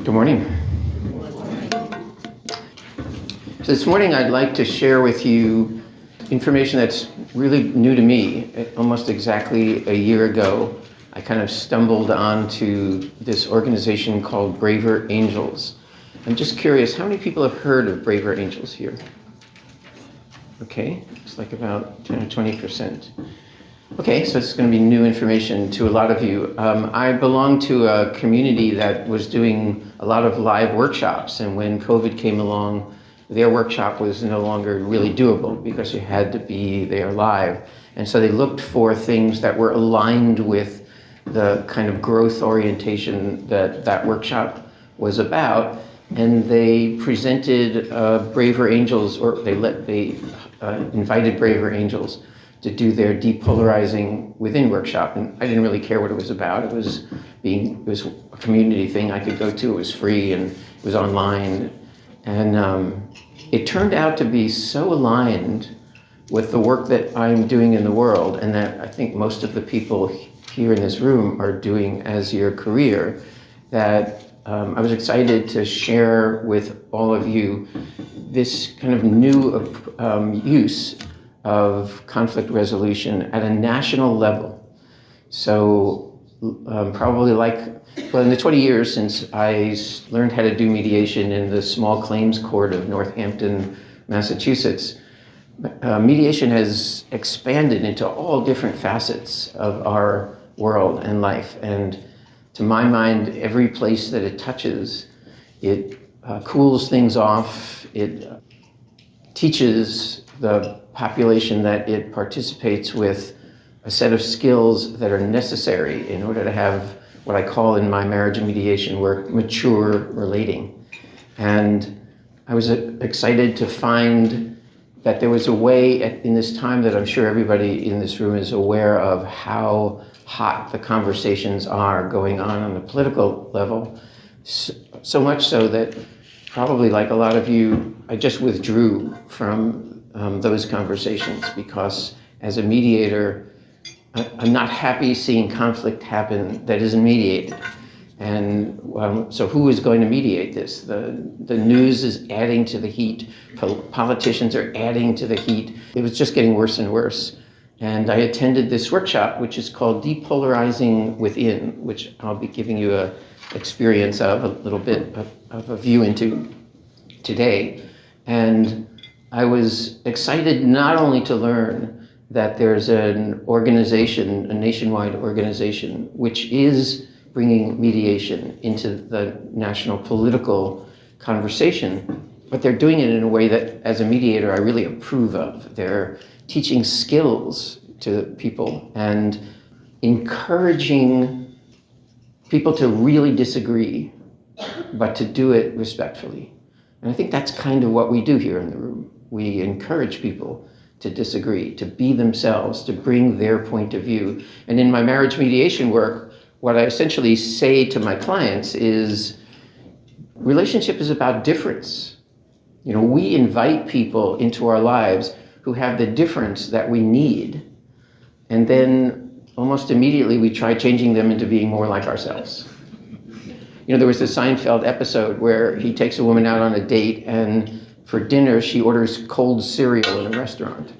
Good morning. So this morning I'd like to share with you information that's really new to me. Almost exactly a year ago, I kind of stumbled onto this organization called Braver Angels. I'm just curious, how many people have heard of Braver Angels here? Okay, it's like about 10 or 20%. Okay, so it's going to be new information to a lot of you. I belong to a community that was doing a lot of live workshops, and when COVID came along, their workshop was no longer really doable because you had to be there live. And so they looked for things that were aligned with the kind of growth orientation that that workshop was about. And they presented Braver Angels, or they invited Braver Angels to do their depolarizing within workshop. And I didn't really care what it was about. It was a community thing I could go to. It was free and it was online. And it turned out to be so aligned with the work that I'm doing in the world, and that I think most of the people here in this room are doing as your career, that I was excited to share with all of you this kind of new use of conflict resolution at a national level. So probably in the 20 years since I learned how to do mediation in the small claims court of Northampton, Massachusetts, mediation has expanded into all different facets of our world and life. And to my mind, every place that it touches, it cools things off, it teaches the population that it participates with a set of skills that are necessary in order to have what I call in my marriage and mediation work, mature relating. And I was excited to find that there was a way in this time that I'm sure everybody in this room is aware of how hot the conversations are going on the political level. So much so that probably like a lot of you, I just withdrew from those conversations because as a mediator, I'm not happy seeing conflict happen that isn't mediated. And so who is going to mediate this? The news is adding to the heat. Politicians are adding to the heat. It was just getting worse and worse. And I attended this workshop, which is called Depolarizing Within, which I'll be giving you a experience of, a little bit of a view into today. And I was excited not only to learn that there's an organization, a nationwide organization, which is bringing mediation into the national political conversation, but they're doing it in a way that, as a mediator, I really approve of. They're teaching skills to people and encouraging people to really disagree, but to do it respectfully. And I think that's kind of what we do here in the room. We encourage people to disagree, to be themselves, to bring their point of view. And in my marriage mediation work, what I essentially say to my clients is, relationship is about difference. You know, we invite people into our lives who have the difference that we need, and then almost immediately we try changing them into being more like ourselves. You know, there was a Seinfeld episode where he takes a woman out on a date, and for dinner she orders cold cereal in a restaurant,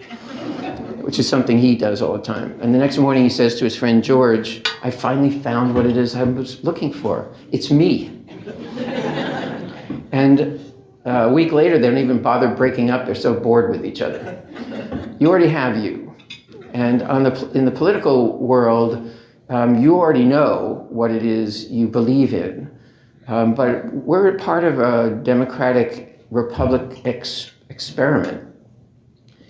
which is something he does all the time. And the next morning he says to his friend George, I finally found what it is I was looking for. It's me. And a week later, they don't even bother breaking up. They're so bored with each other. You already have you. And in the political world, you already know what it is you believe in. But we're part of a democratic republic experiment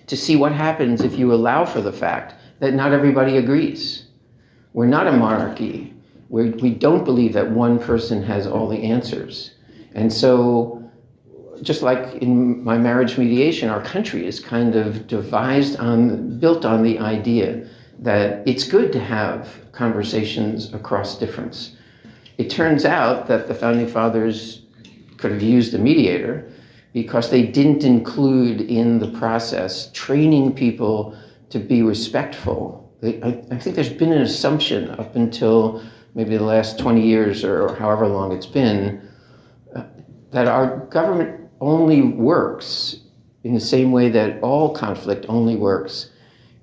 to see what happens if you allow for the fact that not everybody agrees. We're not a monarchy. We don't believe that one person has all the answers. And so, just like in my marriage mediation, our country is kind of built on the idea that it's good to have conversations across difference. It turns out that the Founding Fathers could have used a mediator because they didn't include in the process training people to be respectful. I think there's been an assumption up until maybe the last 20 years or however long it's been, that our government only works in the same way that all conflict only works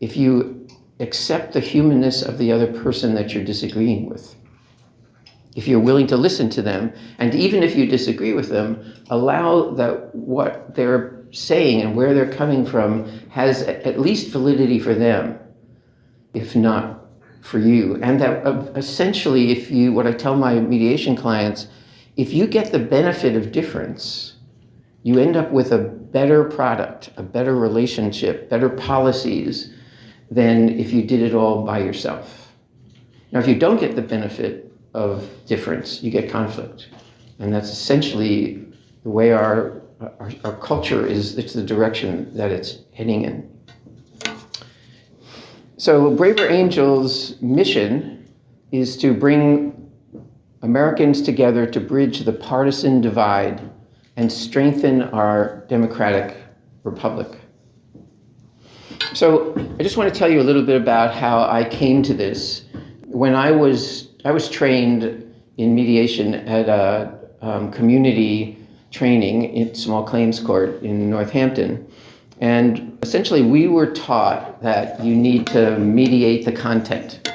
if you accept the humanness of the other person that you're disagreeing with. If you're willing to listen to them, and even if you disagree with them, allow that what they're saying and where they're coming from has at least validity for them, if not for you. And that essentially, if you, what I tell my mediation clients, if you get the benefit of difference, you end up with a better product, a better relationship, better policies than if you did it all by yourself. Now, if you don't get the benefit of difference, you get conflict. And that's essentially the way our culture is, it's the direction that it's heading in. So Braver Angels' mission is to bring Americans together to bridge the partisan divide and strengthen our democratic republic. So I just want to tell you a little bit about how I came to this. When I was trained in mediation at a community training in small claims court in Northampton. And essentially we were taught that you need to mediate the content.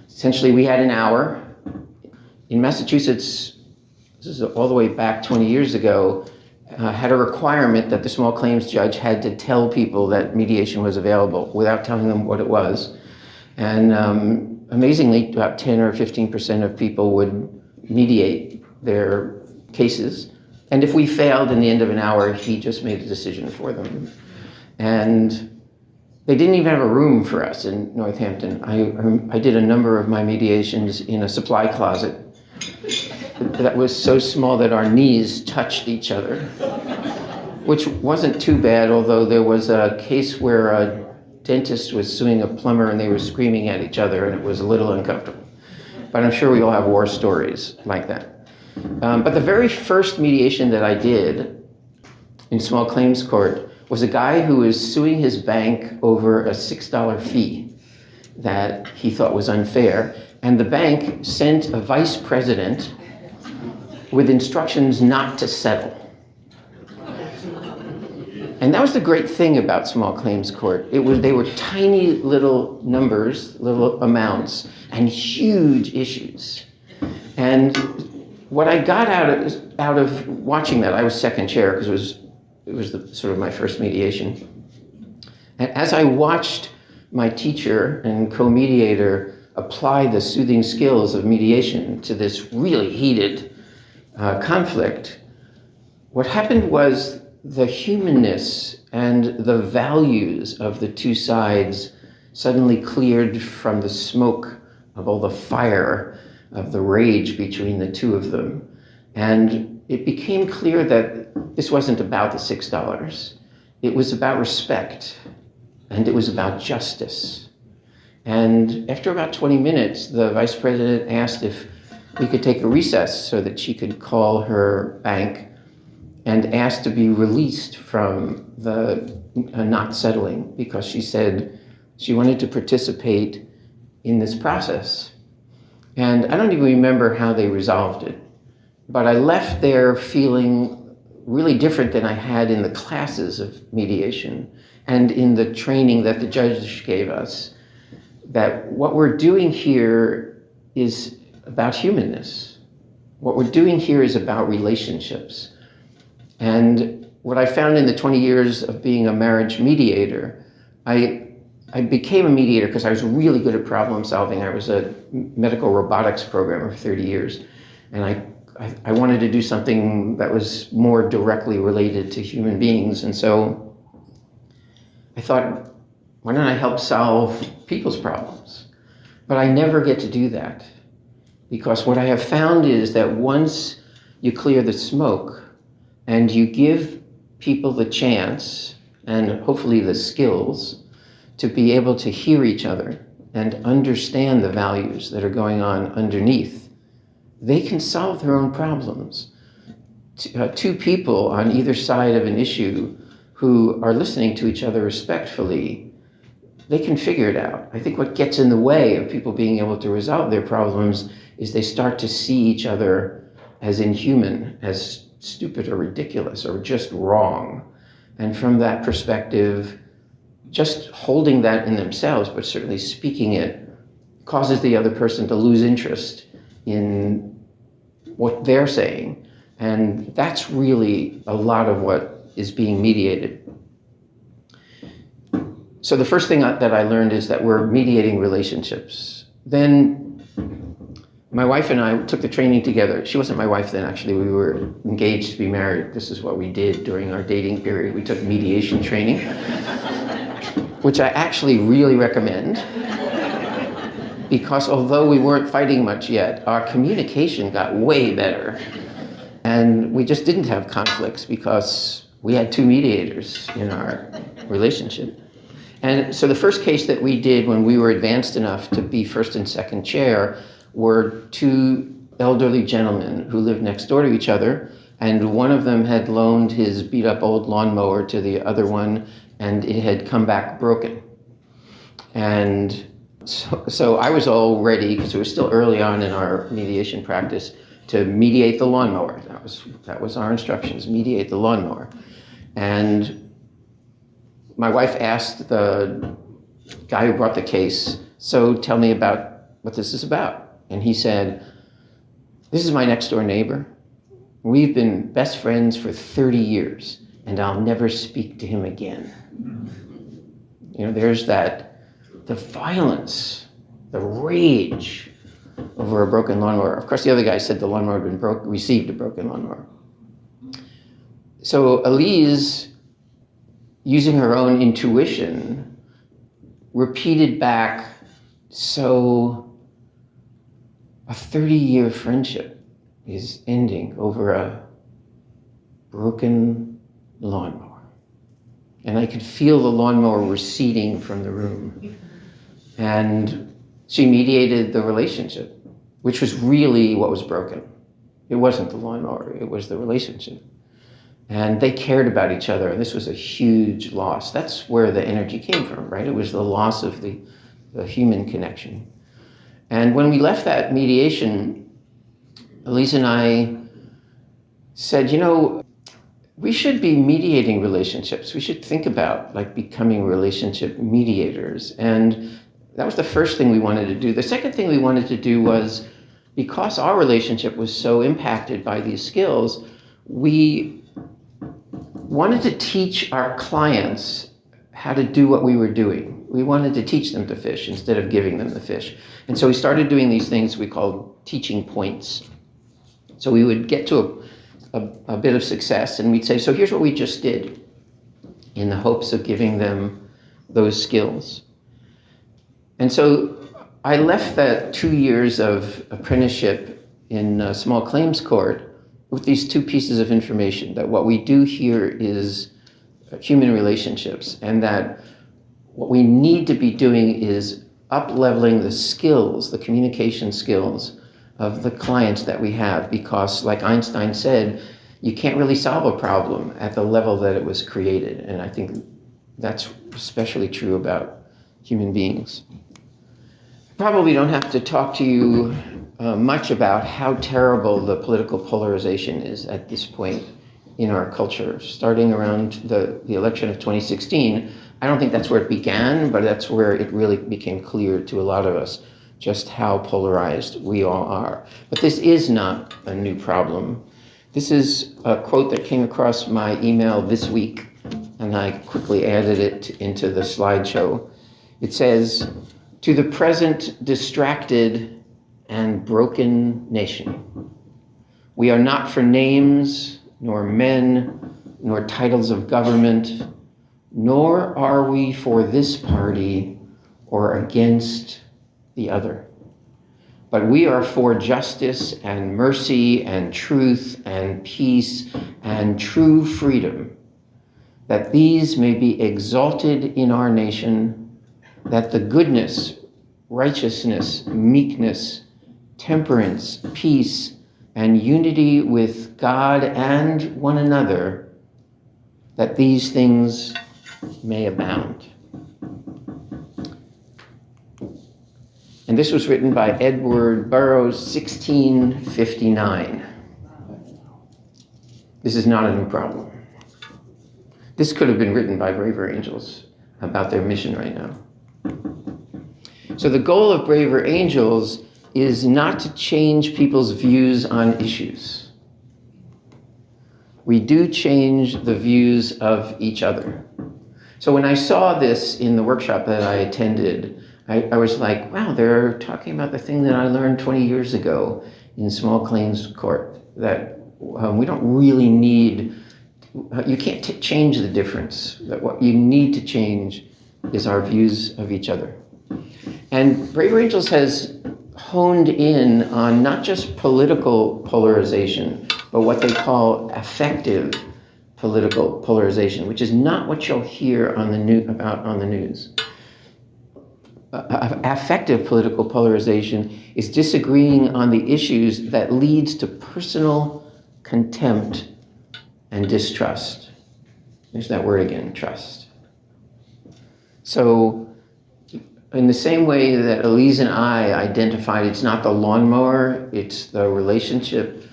Essentially we had an hour. In Massachusetts, this is all the way back 20 years ago, had a requirement that the small claims judge had to tell people that mediation was available without telling them what it was. And amazingly, about 10 or 15% of people would mediate their cases. And if we failed in the end of an hour, he just made a decision for them. And they didn't even have a room for us in Northampton. I did a number of my mediations in a supply closet that was so small that our knees touched each other, which wasn't too bad, although there was a case where a dentist was suing a plumber and they were screaming at each other and it was a little uncomfortable. But I'm sure we all have war stories like that. But the very first mediation that I did in small claims court was a guy who was suing his bank over a $6 fee that he thought was unfair. And the bank sent a vice president with instructions not to settle. And that was the great thing about small claims court. They were tiny little numbers, little amounts, and huge issues. And what I got out of watching that, I was second chair because it was sort of my first mediation. And as I watched my teacher and co-mediator apply the soothing skills of mediation to this really heated conflict, what happened was the humanness and the values of the two sides suddenly cleared from the smoke of all the fire of the rage between the two of them. And it became clear that this wasn't about the $6. It was about respect, and it was about justice. And after about 20 minutes, the vice president asked if we could take a recess so that she could call her bank and ask to be released from the not settling, because she said she wanted to participate in this process. And I don't even remember how they resolved it, but I left there feeling really different than I had in the classes of mediation and in the training that the judge gave us, that what we're doing here is about humanness. What we're doing here is about relationships. And what I found in the 20 years of being a marriage mediator, I became a mediator because I was really good at problem solving. I was a medical robotics programmer for 30 years. And I wanted to do something that was more directly related to human beings. And so I thought, why don't I help solve people's problems? But I never get to do that, because what I have found is that once you clear the smoke and you give people the chance and hopefully the skills to be able to hear each other and understand the values that are going on underneath, they can solve their own problems. Two people on either side of an issue who are listening to each other respectfully, they can figure it out. I think what gets in the way of people being able to resolve their problems is they start to see each other as inhuman, as stupid or ridiculous or just wrong. And from that perspective, just holding that in themselves, but certainly speaking it, causes the other person to lose interest in what they're saying. And that's really a lot of what is being mediated. So the first thing that I learned is that we're mediating relationships. Then my wife and I took the training together. She wasn't my wife then, actually. We were engaged to be married. This is what we did during our dating period. We took mediation training, which I actually really recommend, because although we weren't fighting much yet, our communication got way better. And we just didn't have conflicts because we had two mediators in our relationship. And so the first case that we did when we were advanced enough to be first and second chair were two elderly gentlemen who lived next door to each other, and one of them had loaned his beat-up old lawnmower to the other one, and it had come back broken. And so I was all ready, because it was still early on in our mediation practice, to mediate the lawnmower. That was our instructions, mediate the lawnmower. And my wife asked the guy who brought the case, so tell me about what this is about. And he said, this is my next door neighbor. We've been best friends for 30 years, and I'll never speak to him again. You know, there's the violence, the rage over a broken lawnmower. Of course, the other guy said the lawnmower had been received a broken lawnmower. So Elise, using her own intuition, repeated back, so a 30-year friendship is ending over a broken lawnmower. And I could feel the lawnmower receding from the room. And she mediated the relationship, which was really what was broken. It wasn't the lawnmower, it was the relationship. And they cared about each other, and this was a huge loss. That's where the energy came from, right? It was the loss of the human connection. And when we left that mediation, Elise and I said, you know, we should be mediating relationships. We should think about becoming relationship mediators. And that was the first thing we wanted to do. The second thing we wanted to do was, because our relationship was so impacted by these skills, we wanted to teach our clients how to do what we were doing. We wanted to teach them to fish instead of giving them the fish. And so we started doing these things we called teaching points. So we would get to a bit of success, and we'd say, so here's what we just did, in the hopes of giving them those skills. And so I left that 2 years of apprenticeship in a small claims court with these two pieces of information, that what we do here is human relationships, and that what we need to be doing is up-leveling the skills, the communication skills of the clients that we have, because like Einstein said, you can't really solve a problem at the level that it was created. And I think that's especially true about human beings. Probably don't have to talk to you much about how terrible the political polarization is at this point in our culture. Starting around the election of 2016, I don't think that's where it began, but that's where it really became clear to a lot of us just how polarized we all are. But this is not a new problem. This is a quote that came across my email this week, and I quickly added it into the slideshow. It says, "To the present distracted and broken nation, we are not for names, nor men, nor titles of government, nor are we for this party or against the other. But we are for justice and mercy and truth and peace and true freedom, that these may be exalted in our nation, that the goodness, righteousness, meekness, temperance, peace, and unity with God and one another, that these things may abound." And this was written by Edward Burroughs, 1659. This is not a new problem. This could have been written by braver angels about their mission right now. So the goal of braver angels is not to change people's views on issues. We do change the views of each other. So when I saw this in the workshop that I attended, I was like, wow, they're talking about the thing that I learned 20 years ago in small claims court, that we don't really need, you can't change the difference. That what you need to change is our views of each other. And Braver Angels has honed in on not just political polarization, but what they call affective political polarization, which is not what you'll hear on the news. Affective political polarization is disagreeing on the issues that leads to personal contempt and distrust. There's that word again, trust. So in the same way that Elise and I identified it's not the lawnmower, it's the relationship,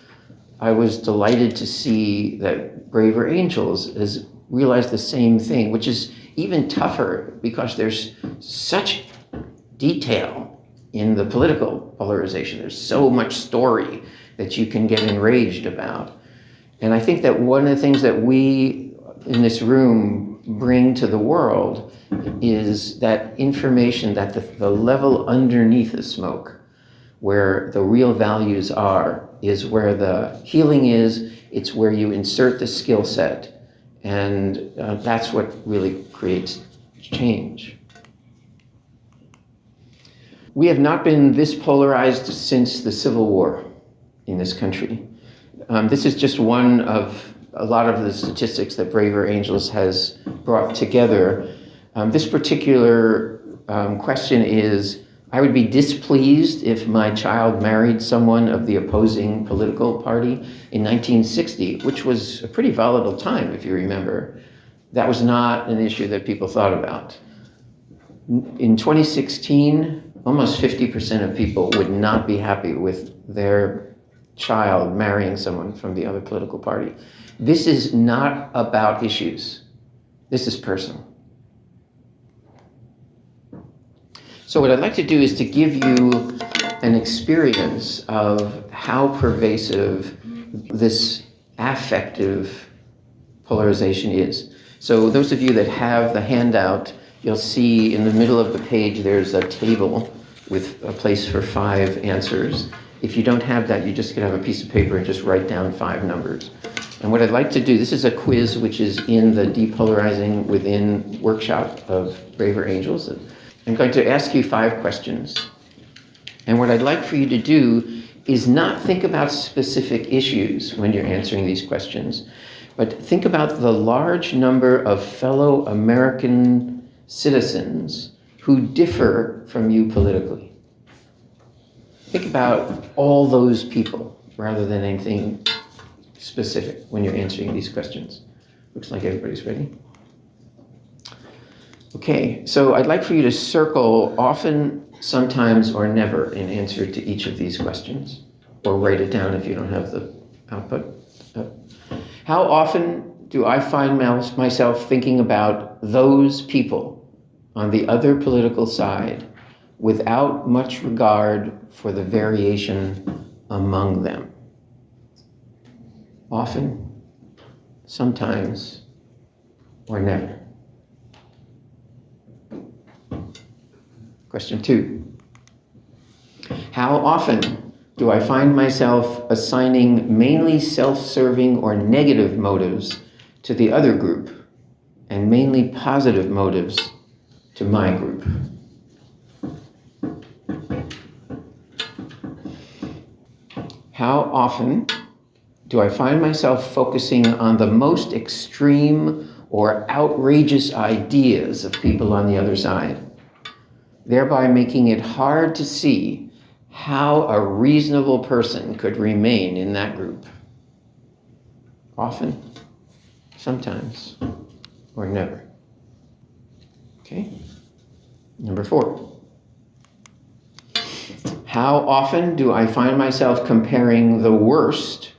I was delighted to see that Braver Angels has realized the same thing, which is even tougher because there's such detail in the political polarization. There's so much story that you can get enraged about. And I think that one of the things that we in this room bring to the world is that information that the level underneath the smoke, where the real values are, is where the healing is. It's where you insert the skill set. And that's what really creates change. We have not been this polarized since the Civil War in this country. This is just one of a lot of the statistics that Braver Angels has brought together. This particular question is, I would be displeased if my child married someone of the opposing political party in 1960, which was a pretty volatile time, if you remember. That was not an issue that people thought about. In 2016, almost 50% of people would not be happy with their child marrying someone from the other political party. This is not about issues. This is personal. So what I'd like to do is to give you an experience of how pervasive this affective polarization is. So those of you that have the handout, you'll see in the middle of the page there's a table with a place for 5 answers. If you don't have that, you just can have a piece of paper and just write down 5 numbers. And what I'd like to do, this is a quiz which is in the Depolarizing Within workshop of Braver Angels. I'm going to ask you 5 questions. And what I'd like for you to do is not think about specific issues when you're answering these questions, but think about the large number of fellow American citizens who differ from you politically. Think about all those people rather than anything specific when you're answering these questions. Looks like everybody's ready. Okay, so I'd like for you to circle often, sometimes, or never in answer to each of these questions, or write it down if you don't have the output. How often do I find myself thinking about those people on the other political side without much regard for the variation among them? Often, sometimes, or never. Question 2. How often do I find myself assigning mainly self-serving or negative motives to the other group and mainly positive motives to my group? How often do I find myself focusing on the most extreme or outrageous ideas of people on the other side, thereby making it hard to see how a reasonable person could remain in that group? Often, sometimes, or never. Okay? Number 4. How often do I find myself comparing the worst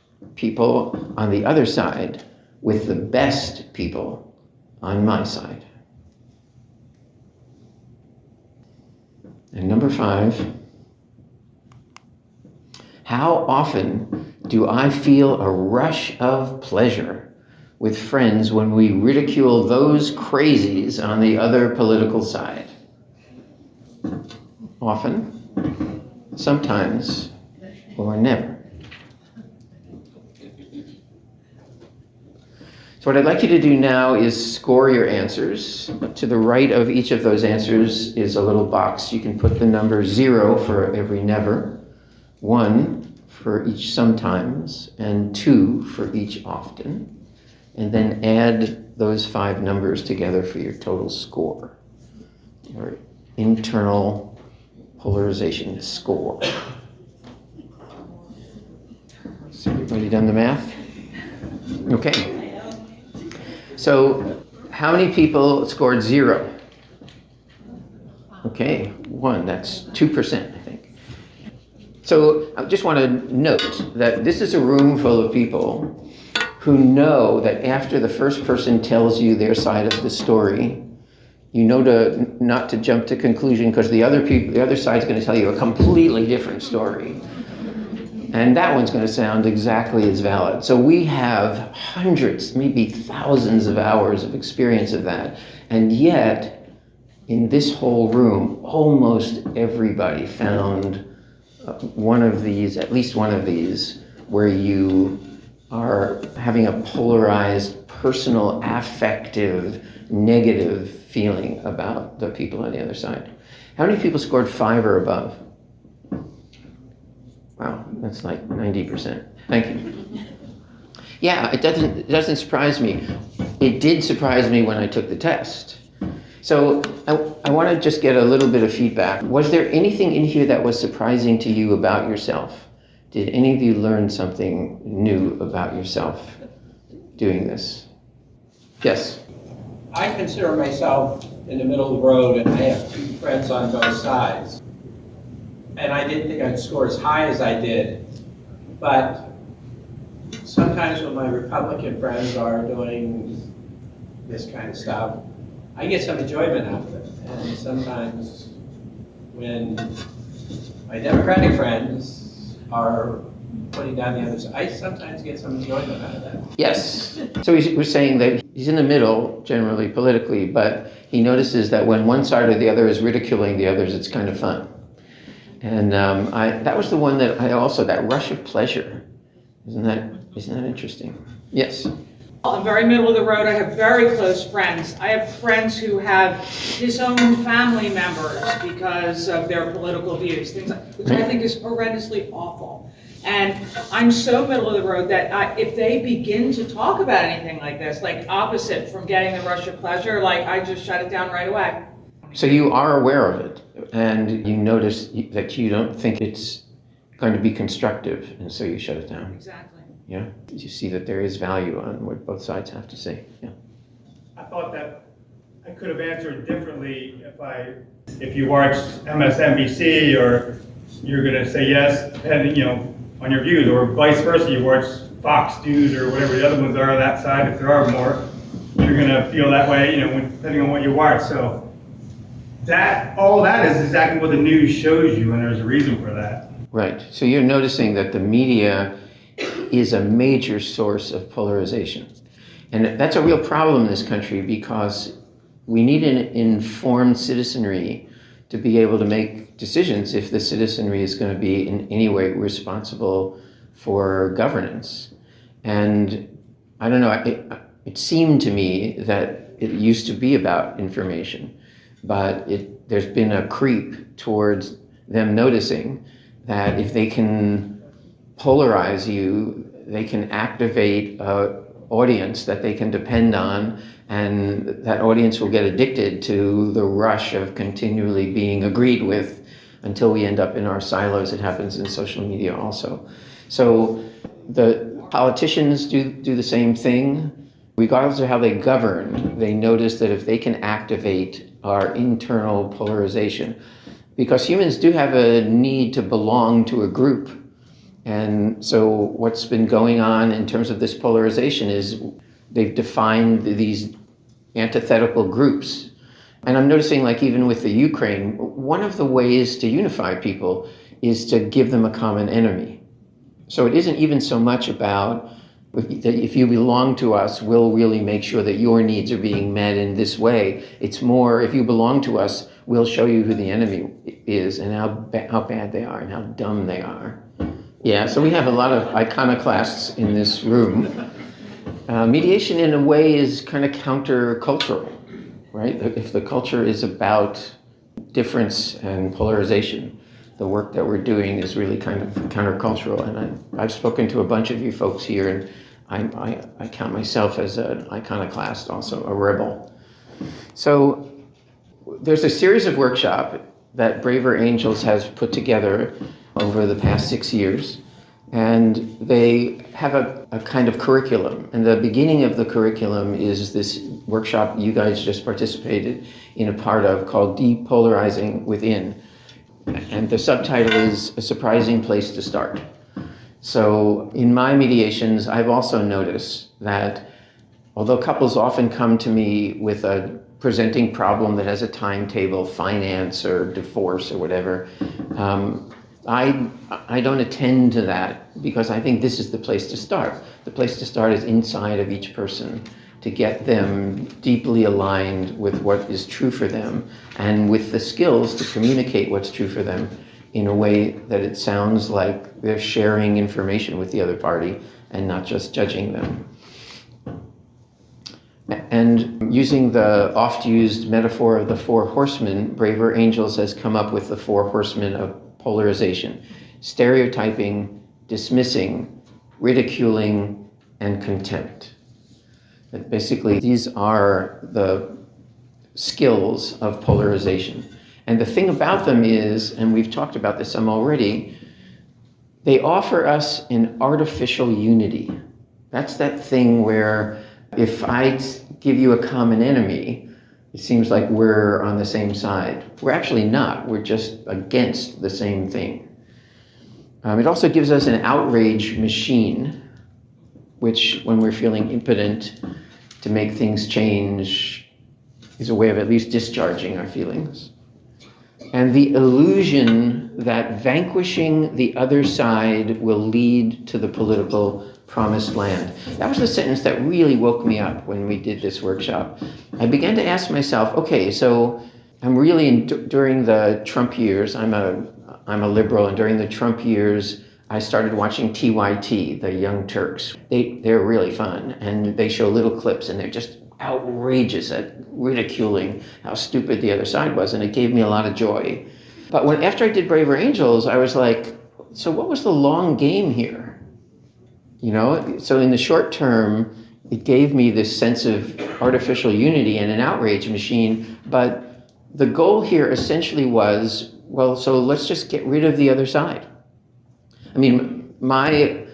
people on the other side with the best people on my side. And number 5, how often do I feel a rush of pleasure with friends when we ridicule those crazies on the other political side? Often, sometimes, or never. So what I'd like you to do now is score your answers. To the right of each of those answers is a little box. You can put the number 0 for every never, 1 for each sometimes, and 2 for each often. And then add those 5 numbers together for your total score, your internal polarization score. So everybody done the math? Okay. So how many people scored 0? Okay, 1, that's 2%, I think. So I just want to note that this is a room full of people who know that after the first person tells you their side of the story, you know not to jump to conclusion, because the other side's going to tell you a completely different story. And that one's going to sound exactly as valid. So we have hundreds, maybe thousands of hours of experience of that. And yet, in this whole room, almost everybody found one of these, at least one of these, where you are having a polarized, personal, affective, negative feeling about the people on the other side. How many people scored 5 or above? Wow, that's like 90%. Thank you. Yeah, it doesn't surprise me. It did surprise me when I took the test. So I want to just get a little bit of feedback. Was there anything in here that was surprising to you about yourself? Did any of you learn something new about yourself doing this? Yes? I consider myself in the middle of the road, and I have 2 friends on both sides. And I didn't think I'd score as high as I did. But sometimes when my Republican friends are doing this kind of stuff, I get some enjoyment out of it. And sometimes when my Democratic friends are putting down the other side, I sometimes get some enjoyment out of that. Yes. So we're saying that he's in the middle, generally politically, but he notices that when one side or the other is ridiculing the others, it's kind of fun. And that was the one that I also, that rush of pleasure. Isn't that interesting? Yes. I'm very middle of the road. I have very close friends. I have friends who have disowned family members because of their political views, things like, which I think is horrendously awful. And I'm so middle of the road that if they begin to talk about anything like this, like opposite from getting the rush of pleasure, like I just shut it down right away. So you are aware of it, and you notice that you don't think it's going to be constructive, and so you shut it down. Exactly. Yeah? You see that there is value on what both sides have to say. Yeah. I thought that I could have answered differently if you watch MSNBC, or you're going to say yes, depending, on your views, or vice versa, you watch Fox News or whatever the other ones are on that side, if there are more, you're going to feel that way, depending on what you watch. So all that is exactly what the news shows you, and there's a reason for that. Right. So you're noticing that the media is a major source of polarization. And that's a real problem in this country, because we need an informed citizenry to be able to make decisions if the citizenry is going to be in any way responsible for governance. And I don't know, it seemed to me that it used to be about information, but there's been a creep towards them noticing that if they can polarize you, they can activate an audience that they can depend on, and that audience will get addicted to the rush of continually being agreed with until we end up in our silos. It happens in social media also. So the politicians do the same thing. Regardless of how they govern, they notice that if they can activate our internal polarization, because humans do have a need to belong to a group, And so what's been going on in terms of this polarization is they've defined these antithetical groups. And I'm noticing, like, even with the Ukraine, one of the ways to unify people is to give them a common enemy. So it isn't even so much about if you belong to us, we'll really make sure that your needs are being met in this way. It's more, if you belong to us, we'll show you who the enemy is and how bad they are and how dumb they are. Yeah, so we have a lot of iconoclasts in this room. Mediation, in a way, is kind of countercultural, right? If the culture is about difference and polarization, the work that we're doing is really kind of countercultural. And I've spoken to a bunch of you folks here, and I count myself as an iconoclast, also a rebel. So there's a series of workshops that Braver Angels has put together over the past 6 years. And they have a kind of curriculum. And the beginning of the curriculum is this workshop you guys just participated in a part of called Depolarizing Within. And the subtitle is A Surprising Place to Start. So in my mediations, I've also noticed that although couples often come to me with a presenting problem that has a timetable, finance or divorce or whatever, I don't attend to that because I think this is the place to start. The place to start is inside of each person, to get them deeply aligned with what is true for them and with the skills to communicate what's true for them in a way that it sounds like they're sharing information with the other party and not just judging them. And using the oft-used metaphor of the four horsemen, Braver Angels has come up with the four horsemen of polarization: stereotyping, dismissing, ridiculing, and contempt. That basically, these are the skills of polarization. And the thing about them is, and we've talked about this some already, they offer us an artificial unity. That's that thing where if I give you a common enemy, it seems like we're on the same side. We're actually not. We're just against the same thing. It also gives us an outrage machine, which, when we're feeling impotent to make things change, is a way of at least discharging our feelings. And the illusion that vanquishing the other side will lead to the political promised land. That was the sentence that really woke me up when we did this workshop. I began to ask myself, okay, so I'm really, during the Trump years, I'm a liberal, and during the Trump years, I started watching TYT, the Young Turks. They're really fun, and they show little clips, and they're just outrageous at ridiculing how stupid the other side was, and it gave me a lot of joy. But after I did Braver Angels, I was like, so what was the long game here? You know, so in the short term, it gave me this sense of artificial unity and an outrage machine, but the goal here essentially was, well, so let's just get rid of the other side. I mean, my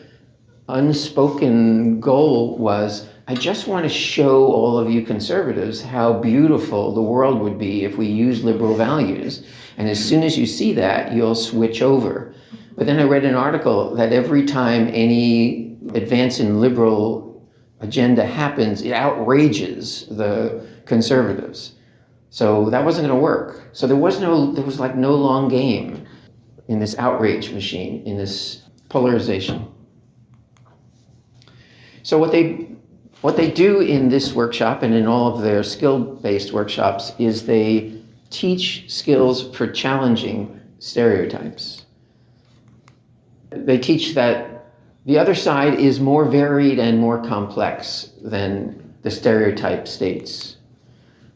unspoken goal was, I just want to show all of you conservatives how beautiful the world would be if we used liberal values. And as soon as you see that, you'll switch over. But then I read an article that every time any advance in liberal agenda happens, it outrages the conservatives. So that wasn't going to work. So there was like no long game in this outrage machine, in this polarization. So what they do in this workshop and in all of their skill-based workshops is they teach skills for challenging stereotypes. They teach that the other side is more varied and more complex than the stereotype states,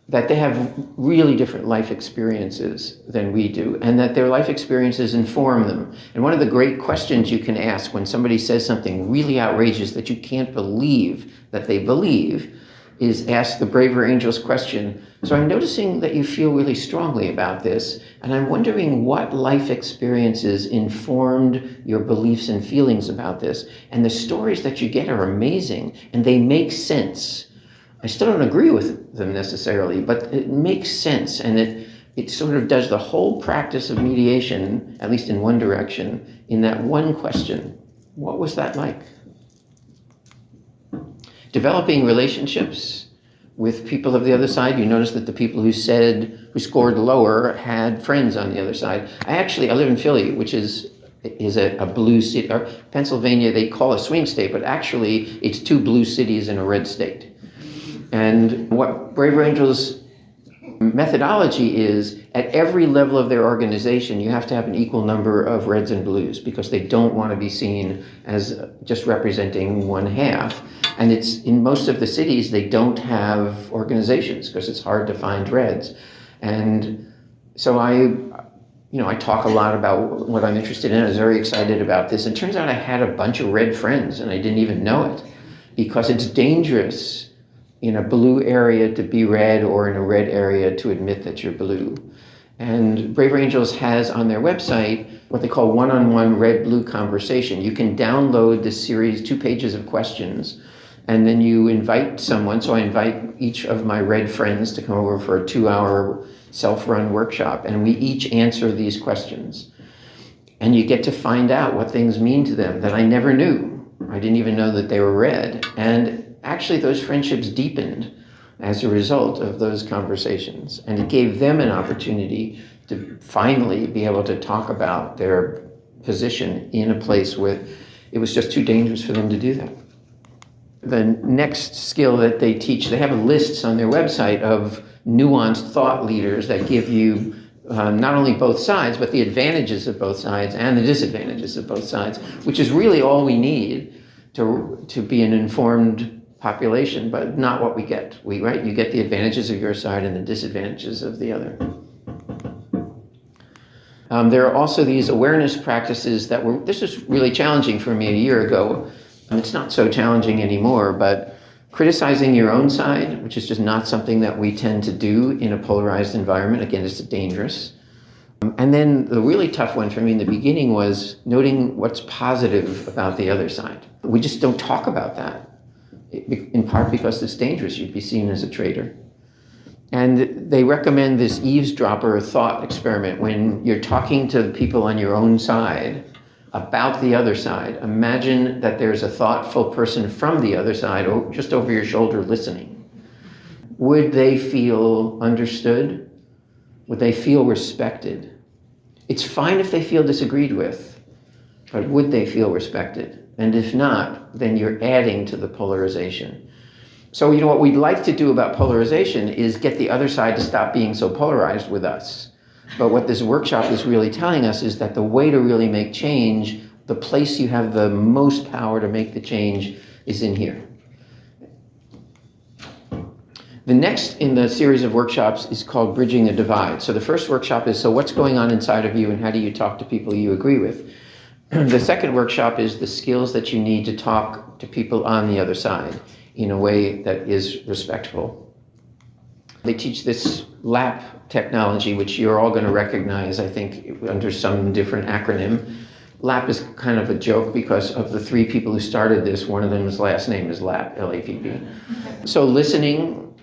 that they have really different life experiences than we do, and that their life experiences inform them. And one of the great questions you can ask when somebody says something really outrageous that you can't believe that they believe is ask the Braver Angels question. So I'm noticing that you feel really strongly about this, and I'm wondering what life experiences informed your beliefs and feelings about this. And the stories that you get are amazing, and they make sense. I still don't agree with them necessarily, but it makes sense, and it sort of does the whole practice of mediation, at least in one direction, in that one question. what was that like? Developing relationships with people of the other side. You notice that the people who scored lower had friends on the other side. I live in Philly, which is a blue city. Or Pennsylvania, they call a swing state, but actually it's 2 blue cities and a red state. And what Brave Angels methodology is, at every level of their organization, you have to have an equal number of reds and blues, because they don't want to be seen as just representing one half. And it's in most of the cities, they don't have organizations because it's hard to find reds. And so I talk a lot about what I'm interested in. I was very excited about this. And it turns out I had a bunch of red friends and I didn't even know it, because it's dangerous in a blue area to be red, or in a red area to admit that you're blue. And Brave Angels has on their website what they call one-on-one red-blue conversation. You can download this series, 2 pages of questions, and then you invite someone. So I invite each of my red friends to come over for a 2-hour self-run workshop, and we each answer these questions. And you get to find out what things mean to them that I never knew. I didn't even know that they were red. And actually, those friendships deepened as a result of those conversations. And it gave them an opportunity to finally be able to talk about their position in a place where it was just too dangerous for them to do that. The next skill that they teach, they have lists on their website of nuanced thought leaders that give you not only both sides, but the advantages of both sides and the disadvantages of both sides, which is really all we need to be an informed population, but not what we get. You get the advantages of your side and the disadvantages of the other. There are also these awareness practices this was really challenging for me a year ago. It's not so challenging anymore, but criticizing your own side, which is just not something that we tend to do in a polarized environment. Again, it's dangerous. And then the really tough one for me in the beginning was noting what's positive about the other side. We just don't talk about that, in part because it's dangerous. You'd be seen as a traitor. And they recommend this eavesdropper thought experiment. When you're talking to people on your own side about the other side, imagine that there's a thoughtful person from the other side, or just over your shoulder, listening. Would they feel understood? Would they feel respected? It's fine if they feel disagreed with, but would they feel respected? And if not, then you're adding to the polarization. So, what we'd like to do about polarization is get the other side to stop being so polarized with us. But what this workshop is really telling us is that the way to really make change, the place you have the most power to make the change, is in here. The next in the series of workshops is called Bridging the Divide. So the first workshop is, so what's going on inside of you and how do you talk to people you agree with? The second workshop is the skills that you need to talk to people on the other side in a way that is respectful. They teach this LAP technology, which you're all going to recognize, I think, under some different acronym. LAP is kind of a joke because of the 3 people who started this, one of them's last name is LAP, L-A-P-P. So listening,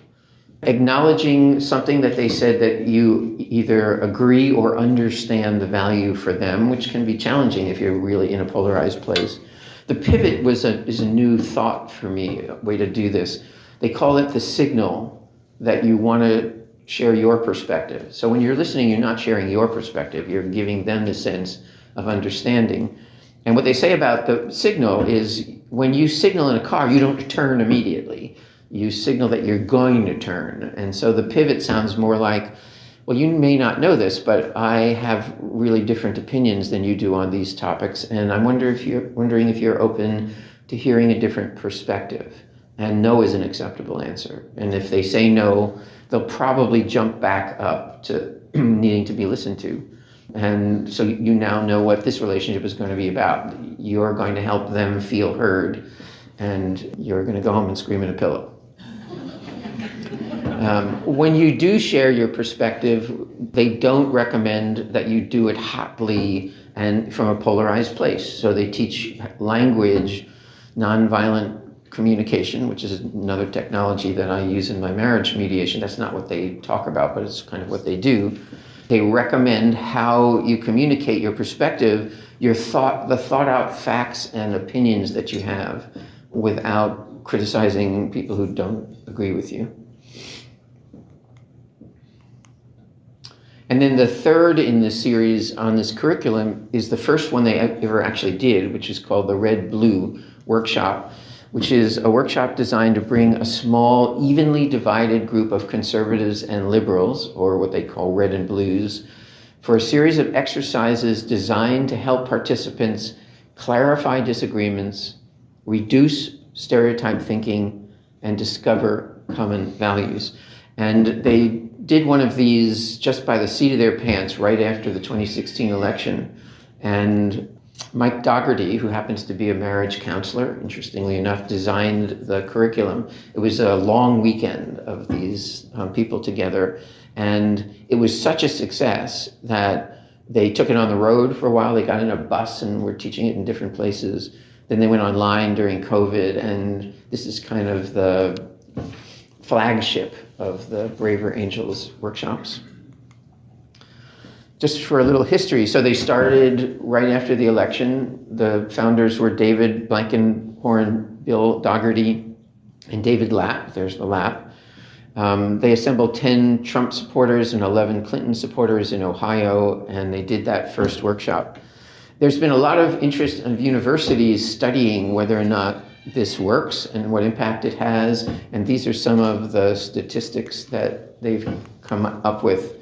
acknowledging something that they said that you either agree or understand the value for them, which can be challenging if you're really in a polarized place. The pivot is a new thought for me, a way to do this. They call it the signal that you want to share your perspective. So when you're listening, you're not sharing your perspective, you're giving them the sense of understanding. And what they say about the signal is when you signal in a car, you don't turn immediately. You signal that you're going to turn. And so the pivot sounds more like, well, you may not know this, but I have really different opinions than you do on these topics. And I'm wondering if you're open to hearing a different perspective. And no is an acceptable answer. And if they say no, they'll probably jump back up to needing to be listened to. And so you now know what this relationship is going to be about. You're going to help them feel heard, and you're going to go home and scream at a pillow. When you do share your perspective, they don't recommend that you do it hotly and from a polarized place. So they teach language, nonviolent communication, which is another technology that I use in my marriage mediation. That's not what they talk about, but it's kind of what they do. They recommend how you communicate your perspective, the thought out facts and opinions that you have without criticizing people who don't agree with you. And then the third in this series on this curriculum is the first one they ever actually did, which is called the Red-Blue Workshop, which is a workshop designed to bring a small, evenly divided group of conservatives and liberals, or what they call red and blues, for a series of exercises designed to help participants clarify disagreements, reduce stereotype thinking, and discover common values. And they did one of these just by the seat of their pants right after the 2016 election. And Mike Dougherty, who happens to be a marriage counselor, interestingly enough, designed the curriculum. It was a long weekend of these people together. And it was such a success that they took it on the road for a while. They got in a bus and were teaching it in different places. Then they went online during COVID. And this is kind of the flagship of the Braver Angels workshops. Just for a little history, so they started right after the election. The founders were David Blankenhorn, Bill Dougherty, and David Lapp. There's the Lapp. They assembled 10 Trump supporters and 11 Clinton supporters in Ohio, and they did that first workshop. There's been a lot of interest of universities studying whether or not this works and what impact it has, and these are some of the statistics that they've come up with.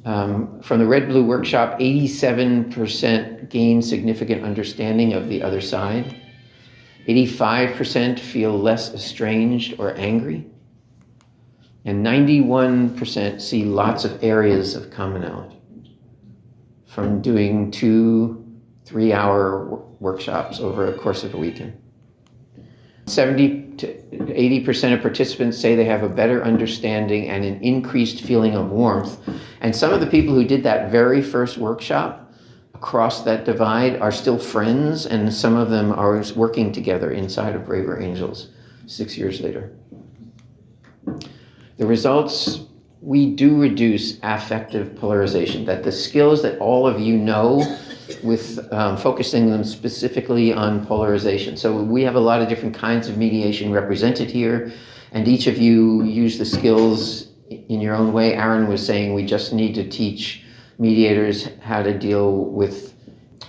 From the Red-Blue Workshop, 87% gain significant understanding of the other side. 85% feel less estranged or angry. And 91% see lots of areas of commonality from doing 2-3 hour workshops over a course of a weekend. 70 to 80% of participants say they have a better understanding and an increased feeling of warmth. And some of the people who did that very first workshop across that divide are still friends, and some of them are working together inside of Braver Angels 6 years later. The results, we do reduce affective polarization, that the skills that all of you know with focusing them specifically on polarization. So we have a lot of different kinds of mediation represented here, and each of you use the skills in your own way. Aaron was saying we just need to teach mediators how to deal with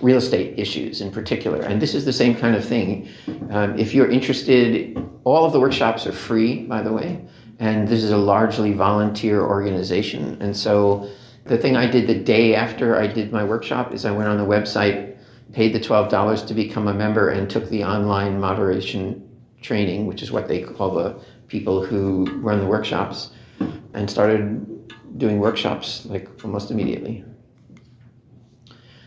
real estate issues in particular, and this is the same kind of thing. If you're interested, all of the workshops are free, by the way, and this is a largely volunteer organization. And so the thing I did the day after I did my workshop is I went on the website, paid the $12 to become a member, and took the online moderation training, which is what they call the people who run the workshops, and started doing workshops like almost immediately.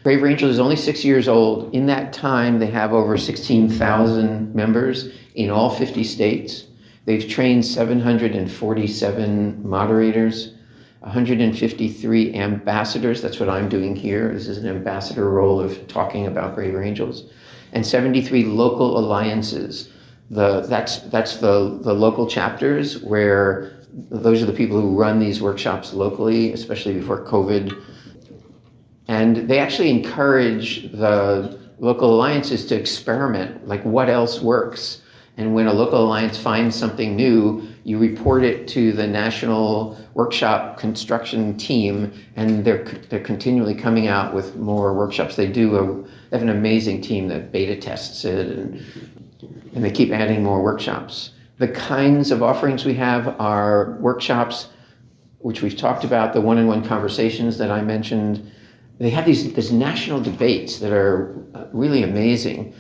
Braver Angels is only 6 years old. In that time, they have over 16,000 members in all 50 states. They've trained 747 moderators, 153 ambassadors. That's what I'm doing here. This is an ambassador role of talking about Braver Angels, and 73 local alliances. That's the local chapters, where those are the people who run these workshops locally, especially before COVID. And they actually encourage the local alliances to experiment, like what else works. And when a local alliance finds something new, you report it to the national workshop construction team, and they're continually coming out with more workshops. They have an amazing team that beta tests it, and they keep adding more workshops. The kinds of offerings we have are workshops, which we've talked about, the one-on-one conversations that I mentioned. They have these national debates that are really amazing.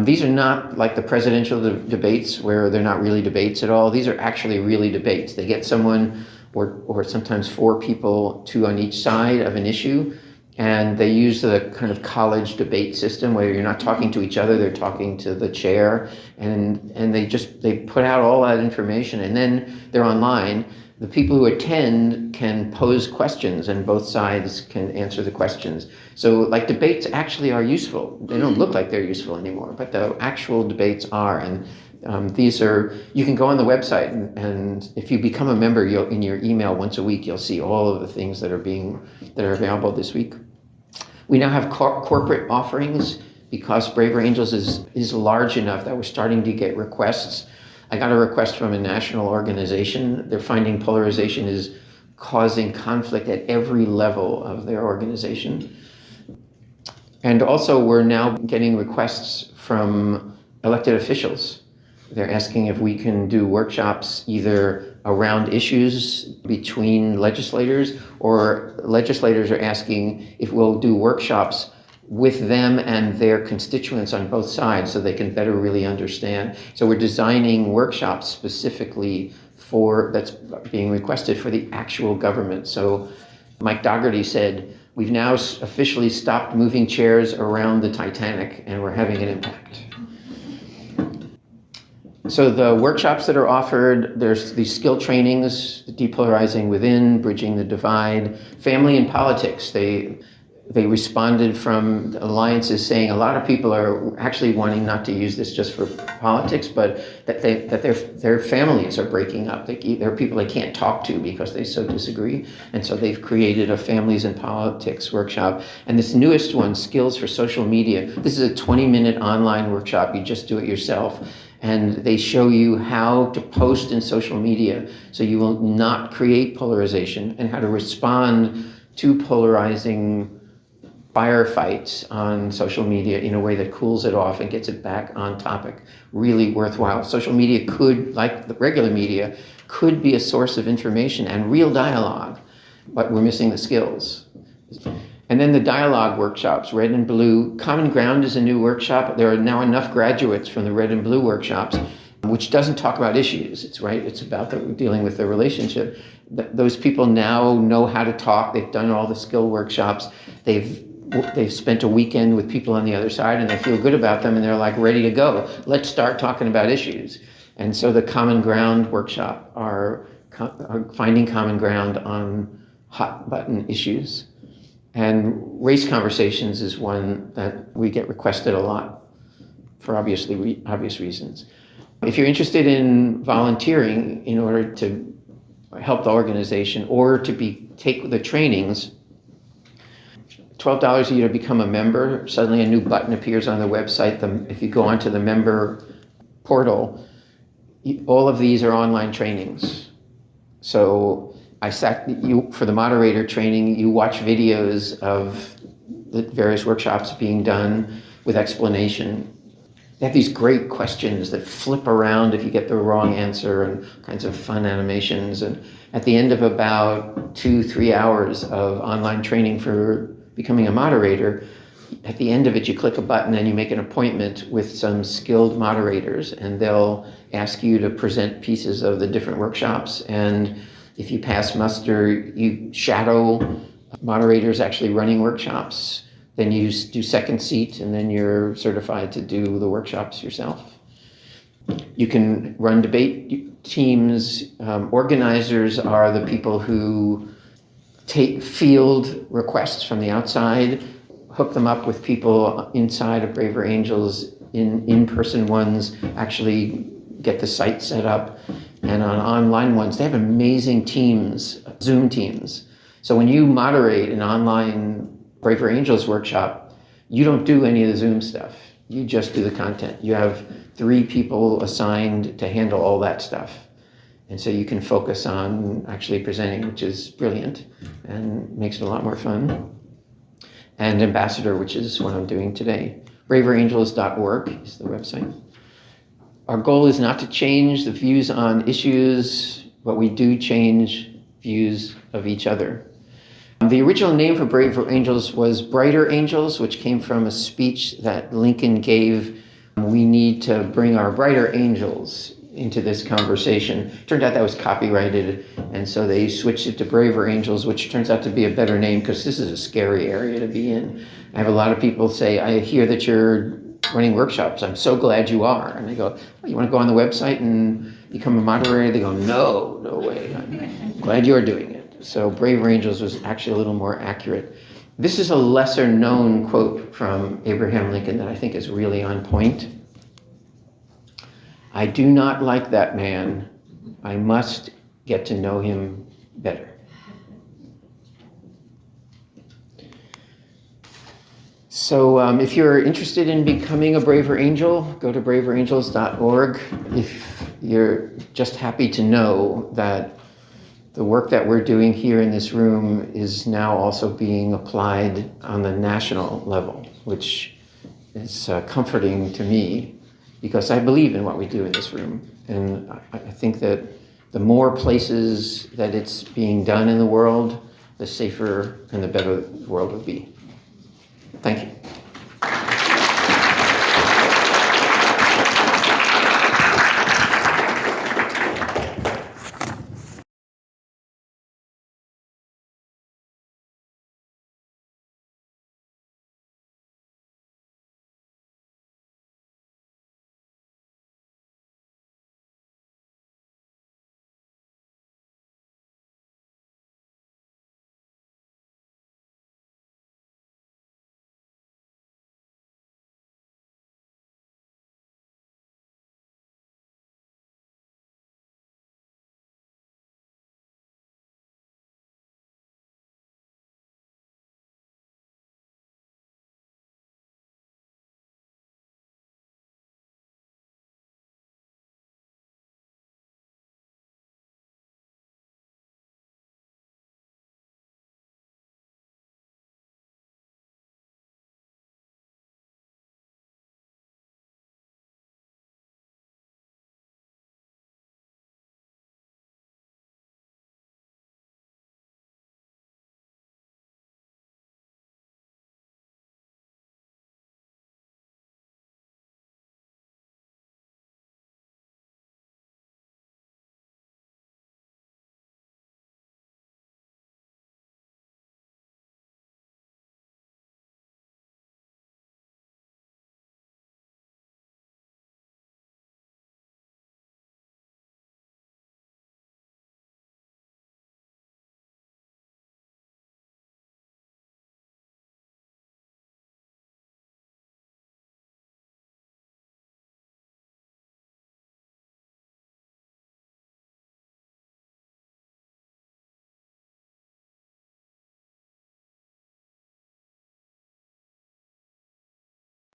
These are not like the presidential debates where they're not really debates at all. These are actually really debates. They get someone or sometimes 4 people, 2 on each side of an issue, and they use the kind of college debate system where you're not talking to each other, they're talking to the chair, and they put out all that information, and then they're online. The people who attend can pose questions, and both sides can answer the questions. So like debates actually are useful. They don't look like they're useful anymore, but the actual debates are, and These are, you can go on the website and if you become a member, in your email once a week, you'll see all of the things that are available this week. We now have corporate offerings because Braver Angels is large enough that we're starting to get requests. I got a request from a national organization. They're finding polarization is causing conflict at every level of their organization. And also we're now getting requests from elected officials. They're asking if we can do workshops either around issues between legislators, or legislators are asking if we'll do workshops with them and their constituents on both sides so they can better really understand. So we're designing workshops specifically that's being requested for the actual government. So Mike Dougherty said, we've now officially stopped moving chairs around the Titanic and we're having an impact. So the workshops that are offered, there's these skill trainings, depolarizing within, bridging the divide, family and politics. They responded from alliances saying a lot of people are actually wanting not to use this just for politics, but that their families are breaking up. There are people they can't talk to because they so disagree. And so they've created a families and politics workshop. And this newest one, skills for social media. This is a 20-minute online workshop. You just do it yourself. And they show you how to post in social media so you will not create polarization, and how to respond to polarizing firefights on social media in a way that cools it off and gets it back on topic. Really worthwhile. Social media could, like the regular media, could be a source of information and real dialogue, but we're missing the skills. And then the dialogue workshops, red and blue. Common Ground is a new workshop. There are now enough graduates from the red and blue workshops, which doesn't talk about issues. It's about dealing with the relationship. Those people now know how to talk. They've done all the skill workshops. They've spent a weekend with people on the other side and they feel good about them and they're like ready to go. Let's start talking about issues. And so the Common Ground workshop are finding common ground on hot button issues. And race conversations is one that we get requested a lot for obvious reasons. If you're interested in volunteering in order to help the organization or to take the trainings, $12 a year to become a member. Suddenly a new button appears on the website. If you go onto the member portal, all of these are online trainings. So for the moderator training, you watch videos of the various workshops being done with explanation. They have these great questions that flip around if you get the wrong answer, and kinds of fun animations. And at the end of about 2-3 hours of online training for becoming a moderator, at the end of it, you click a button and you make an appointment with some skilled moderators, and they'll ask you to present pieces of the different workshops. And if you pass muster, you shadow moderators actually running workshops. Then you do second seat, and then you're certified to do the workshops yourself. You can run debate teams. Organizers are the people who take field requests from the outside, hook them up with people inside of Braver Angels, in-person ones, actually get the site set up. And on online ones, they have amazing teams, Zoom teams. So when you moderate an online Braver Angels workshop, you don't do any of the Zoom stuff. You just do the content. You have 3 people assigned to handle all that stuff. And so you can focus on actually presenting, which is brilliant and makes it a lot more fun. And Ambassador, which is what I'm doing today. braverangels.org is the website. Our goal is not to change the views on issues, but we do change views of each other. The original name for Braver Angels was Brighter Angels, which came from a speech that Lincoln gave. We need to bring our brighter angels into this conversation. Turned out that was copyrighted, and so they switched it to Braver Angels, which turns out to be a better name because this is a scary area to be in. I have a lot of people say, I hear that you're running workshops. I'm so glad you are. And I go, oh, you want to go on the website and become a moderator? They go, no way. I'm glad you're doing it. So Braver Angels was actually a little more accurate. This is a lesser known quote from Abraham Lincoln that I think is really on point. I do not like that man. I must get to know him better. So if you're interested in becoming a Braver Angel, go to braverangels.org. If you're just happy to know that the work that we're doing here in this room is now also being applied on the national level, which is comforting to me because I believe in what we do in this room. And I think that the more places that it's being done in the world, the safer and the better the world will be. Thank you.